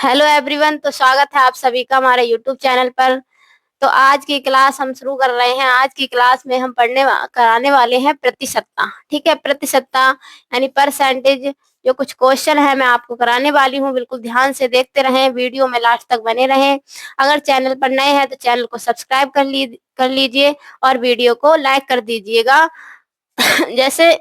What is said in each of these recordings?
Hello everyone. तो स्वागत है आप सभी का हमारे यूट्यूब चैनल पर। तो आज की क्लास हम शुरू कर रहे हैं। आज की क्लास में हम कराने वाले हैं प्रतिशतता। ठीक है, प्रतिशतता यानी परसेंटेज। जो कुछ क्वेश्चन है मैं आपको कराने वाली हूँ, बिल्कुल ध्यान से देखते रहें, वीडियो में लास्ट तक बने रहें। अगर चैनल पर नए हैं तो चैनल को सब्सक्राइब कर लीजिए और वीडियो को लाइक कर दीजिएगा। जैसे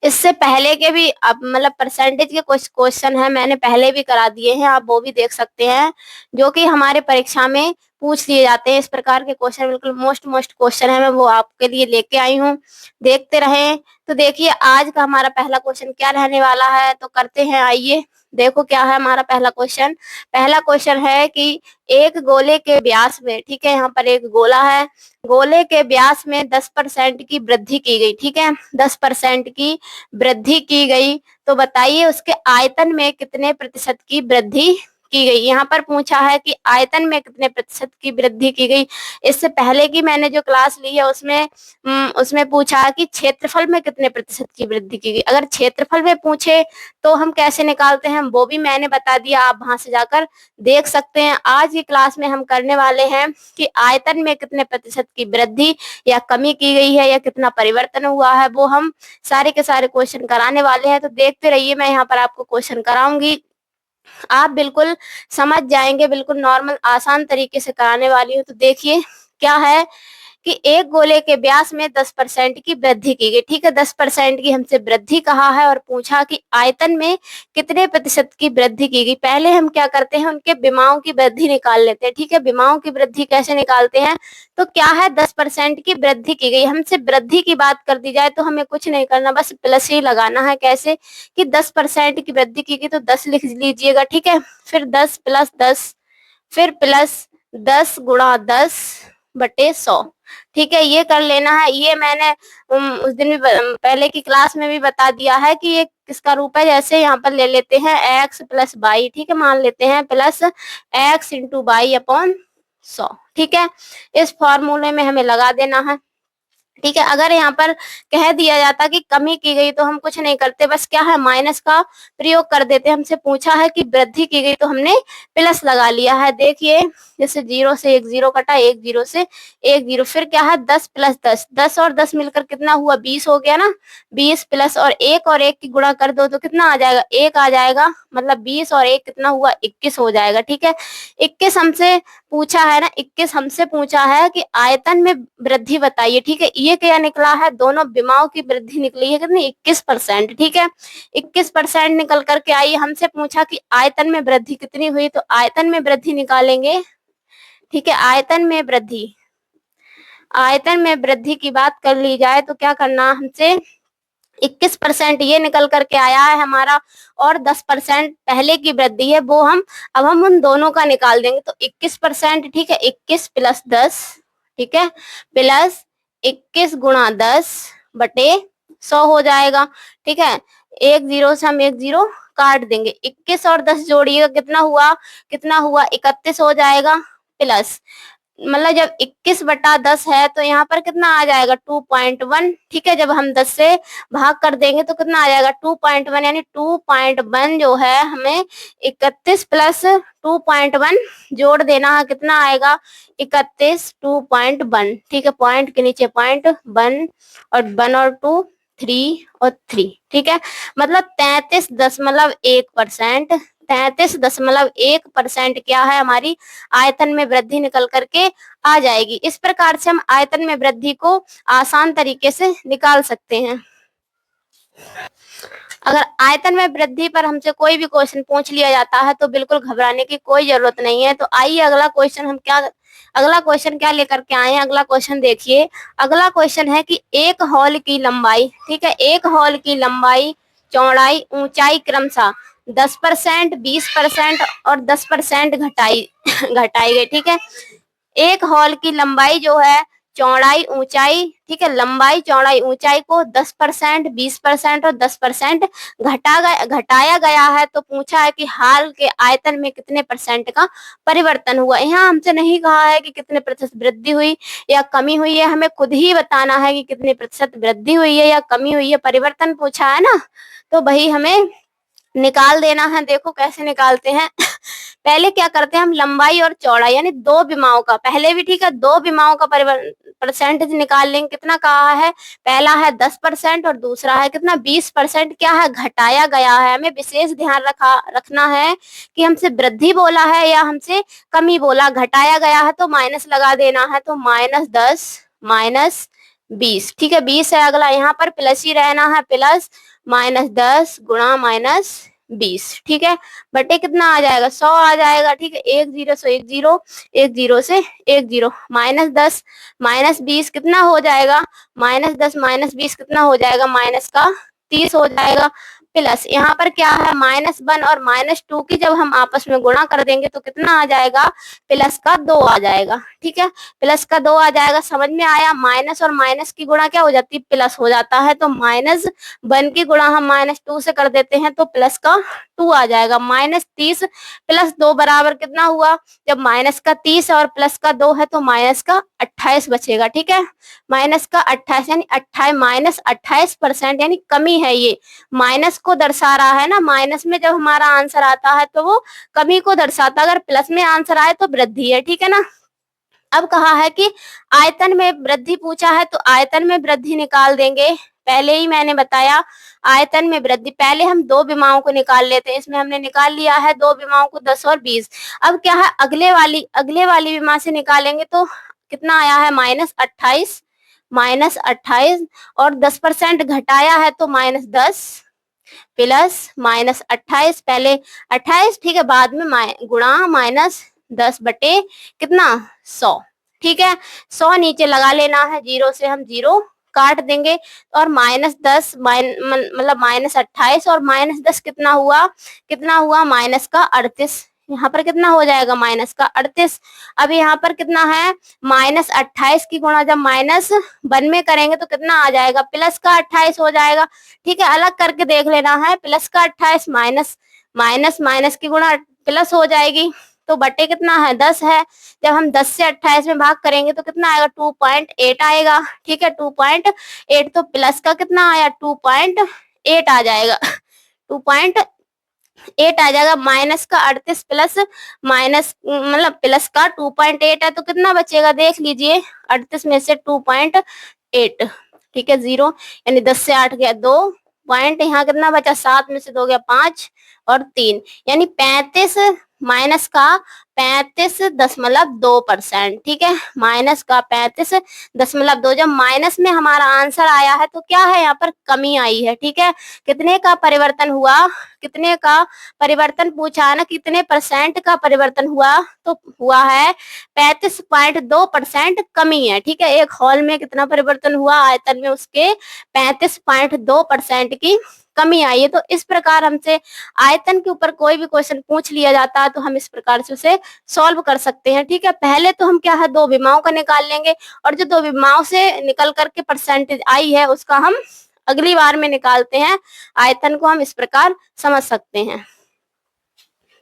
इससे पहले के भी अब मतलब परसेंटेज के कुछ क्वेश्चन है, मैंने पहले भी करा दिए हैं, आप वो भी देख सकते हैं, जो कि हमारे परीक्षा में पूछ लिए जाते हैं। इस प्रकार के क्वेश्चन बिल्कुल मोस्ट क्वेश्चन है, मैं वो आपके लिए लेके आई हूँ, देखते रहें। तो देखिए आज का हमारा पहला क्वेश्चन क्या रहने वाला है, तो करते हैं। आइए देखो क्या है हमारा पहला क्वेश्चन। पहला क्वेश्चन है कि एक गोले के व्यास में, ठीक है, यहाँ पर एक गोला है, गोले के व्यास में 10% की वृद्धि की गई। ठीक है, 10% की वृद्धि की गई, तो बताइए उसके आयतन में कितने प्रतिशत की वृद्धि की गई। यहाँ पर पूछा है कि आयतन में कितने प्रतिशत की वृद्धि की गई। इससे पहले की मैंने जो क्लास ली है उसमें पूछा है कि क्षेत्रफल में कितने प्रतिशत की वृद्धि की गई। अगर क्षेत्रफल में पूछे तो हम कैसे निकालते हैं वो भी मैंने बता दिया, आप वहां से जाकर देख सकते हैं। आज की क्लास में हम करने वाले हैं कि आयतन में कितने प्रतिशत की वृद्धि या कमी की गई है या कितना परिवर्तन हुआ है, वो हम सारे के सारे क्वेश्चन कराने वाले हैं। तो देखते रहिए, मैं यहाँ पर आपको क्वेश्चन कराऊंगी, आप बिल्कुल समझ जाएंगे। बिल्कुल नॉर्मल आसान तरीके से कराने वाली हूँ। तो देखिए क्या है कि एक गोले के व्यास में 10% की वृद्धि की गई। ठीक है, 10% की हमसे वृद्धि कहा है और पूछा कि आयतन में कितने प्रतिशत की वृद्धि की गई। पहले हम क्या करते हैं, उनके विमाओं की वृद्धि निकाल लेते हैं। ठीक है, विमाओं की वृद्धि कैसे निकालते हैं, तो क्या है 10% की वृद्धि की गई। हमसे वृद्धि की बात कर दी जाए तो हमें कुछ नहीं करना, बस प्लस ही लगाना है। कैसे कि 10% की वृद्धि की गई तो 10 लिख लीजिएगा। ठीक है, फिर 10 प्लस 10, फिर प्लस 10 गुणा 10 बटे 100। ठीक है, ये कर लेना है। ये मैंने उस दिन भी पहले की क्लास में भी बता दिया है कि ये किसका रूप है। जैसे यहाँ पर ले लेते हैं x प्लस वाई, ठीक है, मान लेते हैं plus x into Y upon 100। ठीक है, इस फॉर्मूले में हमें लगा देना है। ठीक है, अगर यहाँ पर कह दिया जाता कि कमी की गई तो हम कुछ नहीं करते, बस क्या है माइनस का प्रयोग कर देते। हमसे पूछा है कि वृद्धि की गई तो हमने प्लस लगा लिया है। देखिए जैसे 0 से 1 0 कटा, 1 0 से 1 0, फिर क्या है 10 प्लस 10, 10 और 10 मिलकर कितना हुआ 20 हो गया ना। 20 प्लस और 1 की गुणा कर दो तो कितना आ जाएगा, 1 आ जाएगा, मतलब 20 और 1 कितना हुआ 21 हो जाएगा। ठीक है, 21 हमसे पूछा है ना, 21 हमसे पूछा है कि आयतन में वृद्धि बताइए। ठीक है, ये क्या निकला है, दोनों विमाओं की वृद्धि निकली है कितनी 21%। ठीक है, 21% निकल करके आई। हमसे पूछा कि आयतन में वृद्धि कितनी हुई, तो आयतन में वृद्धि निकालेंगे। ठीक है, आयतन में वृद्धि की बात कर ली जाए तो क्या करना हमसे, 21% ये निकल करके आया है हमारा, और 10% पहले की वृद्धि है वो अब हम उन दोनों का निकाल देंगे। तो 21%, ठीक है, 21 प्लस 10, ठीक है, प्लस 21 गुणा 10 बटे 100 हो जाएगा। ठीक है, 1 0 से हम 1 0 काट देंगे, 21 और 10 जोड़िएगा कितना हुआ 31 हो जाएगा। प्लस मतलब जब 21 बटा 10 है तो यहाँ पर कितना आ जाएगा 2.1। ठीक है, जब हम 10 से भाग कर देंगे तो कितना आ जाएगा 2.1, यानी 2.1 जो है हमें 31 प्लस 2.1 जोड़ देना है, कितना आएगा 31 2.1। ठीक है, पॉइंट के नीचे पॉइंट 1 और 1 और 2 3 और 3। ठीक है, मतलब 33.1%, 33.1% क्या है हमारी आयतन में वृद्धि निकल करके आ जाएगी। इस प्रकार से हम आयतन में वृद्धि को आसान तरीके से निकाल सकते हैं। अगर आयतन में वृद्धि पर हमसे कोई भी क्वेश्चन पूछ लिया जाता है तो बिल्कुल घबराने की कोई जरूरत नहीं है। तो आइए अगला क्वेश्चन क्या लेकर के आए हैं। अगला क्वेश्चन देखिए, अगला क्वेश्चन है कि एक हॉल की लंबाई, ठीक है, एक हॉल की लंबाई, चौड़ाई, ऊंचाई क्रमशः 10%, 20% और 10% घटाई गई। ठीक है, एक हॉल की लंबाई जो है, चौड़ाई ऊंचाई, ठीक है, लंबाई चौड़ाई ऊंचाई को 10%, 20% और 10% घटाया गया है। तो पूछा है कि हाल के आयतन में कितने परसेंट का परिवर्तन हुआ। यहाँ हमसे नहीं कहा है कि कितने प्रतिशत वृद्धि हुई या कमी हुई है, हमें खुद ही बताना है कि कितने प्रतिशत वृद्धि हुई है या कमी हुई है। परिवर्तन पूछा है ना, तो वही हमें निकाल देना है। देखो कैसे निकालते हैं। पहले क्या करते हैं हम, लंबाई और चौड़ाई यानी दो विमाओं का, पहले भी ठीक है, दो विमाओं का परसेंटेज निकाल लेंगे। कितना कहा है, पहला है 10% और दूसरा है कितना 20%। क्या है, घटाया गया है। हमें विशेष ध्यान रखना है कि हमसे वृद्धि बोला है या हमसे कमी बोला। घटाया गया है तो माइनस लगा देना है, तो -10 -20, ठीक है 20 है अगला, यहाँ पर प्लस ही रहना है, प्लस -10 गुणा -20, ठीक है, बटे कितना आ जाएगा 100 आ जाएगा, ठीक है, 1 0 से 1 0, 1 0 से 1 0, -10 -20 कितना हो जाएगा, -10 -20 कितना हो जाएगा, माइनस का 30 हो जाएगा, प्लस यहाँ पर क्या है -1 और -2 की जब हम आपस में गुणा कर देंगे तो कितना आ जाएगा, प्लस का 2 आ जाएगा, ठीक है, प्लस का 2 आ जाएगा। समझ में आया, माइनस और माइनस की गुणा क्या हो जाती है, प्लस हो जाता है, तो -1 की गुणा हम -2 से कर देते हैं तो प्लस का 2 आ जाएगा। -30 प्लस 2 बराबर कितना हुआ, जब माइनस का 30 और प्लस का 2 है तो माइनस का 28 बचेगा, ठीक है, माइनस का 28 यानी -28% यानी कमी है। ये माइनस को दर्शा रहा है ना, माइनस में जब हमारा आंसर आता है तो वो कमी को दर्शाता, अगर प्लस में आंसर आए तो वृद्धि है, ठीक है ना। अब कहा है कि आयतन में वृद्धि पूछा है तो आयतन में वृद्धि निकाल देंगे। पहले ही मैंने बताया आयतन में वृद्धि, पहले हम दो विमाओं को निकाल लेते हैं, इसमें हमने निकाल लिया है दो विमाओं को 10 और 20। अब क्या है, अगले वाली विमा से निकालेंगे तो कितना आया है -28 और 10% घटाया है तो -10 प्लस -28, पहले 28, ठीक है, बाद में गुणा -10 बटे कितना 100, ठीक है, 100 नीचे लगा लेना है, 0 से हम 0 काट देंगे और -10 मतलब -28 और -10 कितना हुआ माइनस का 38, यहाँ पर कितना हो जाएगा माइनस का 38। अब यहाँ पर कितना है, -28 की गुणा जब -1 में करेंगे तो कितना आ जाएगा, प्लस का 28 हो जाएगा, ठीक है, अलग करके देख लेना है, प्लस का 28 माइनस की गुणा प्लस हो जाएगी, तो बटे कितना है 10 है, जब हम 10 से 28 में भाग करेंगे तो कितना आएगा 2.8 आएगा, ठीक है 2.8, तो प्लस का कितना आया 2.8 आ जाएगा, 2.8 आ जाएगा, माइनस का 38 प्लस माइनस मतलब प्लस का 2.8 है तो कितना बचेगा देख लीजिए, 38 में से 2.8, ठीक है 0, यानी 10 से 8 गया 2 पॉइंट, यहाँ कितना बचा 7 में से 2 गया 5 और 3, यानी 35 माइनस का 35.2%, ठीक है, माइनस का 35.2, जब माइनस में हमारा आंसर आया है तो क्या है यहाँ पर कमी आई है, ठीक है, कितने का परिवर्तन हुआ, कितने का परिवर्तन पूछा ना, कितने परसेंट का परिवर्तन हुआ, तो हुआ है 35.2% कमी है, ठीक है, एक हॉल में कितना परिवर्तन हुआ आयतन में, उसके 35.2% की कमी आई है। तो इस प्रकार हमसे आयतन के ऊपर कोई भी क्वेश्चन पूछ लिया जाता है तो हम इस प्रकार से उसे सॉल्व कर सकते हैं, ठीक है। पहले तो हम क्या है दो विमाओं का निकाल लेंगे और जो दो विमाओं से निकल करके परसेंटेज आई है उसका हम अगली बार में निकालते हैं। आयतन को हम इस प्रकार समझ सकते हैं।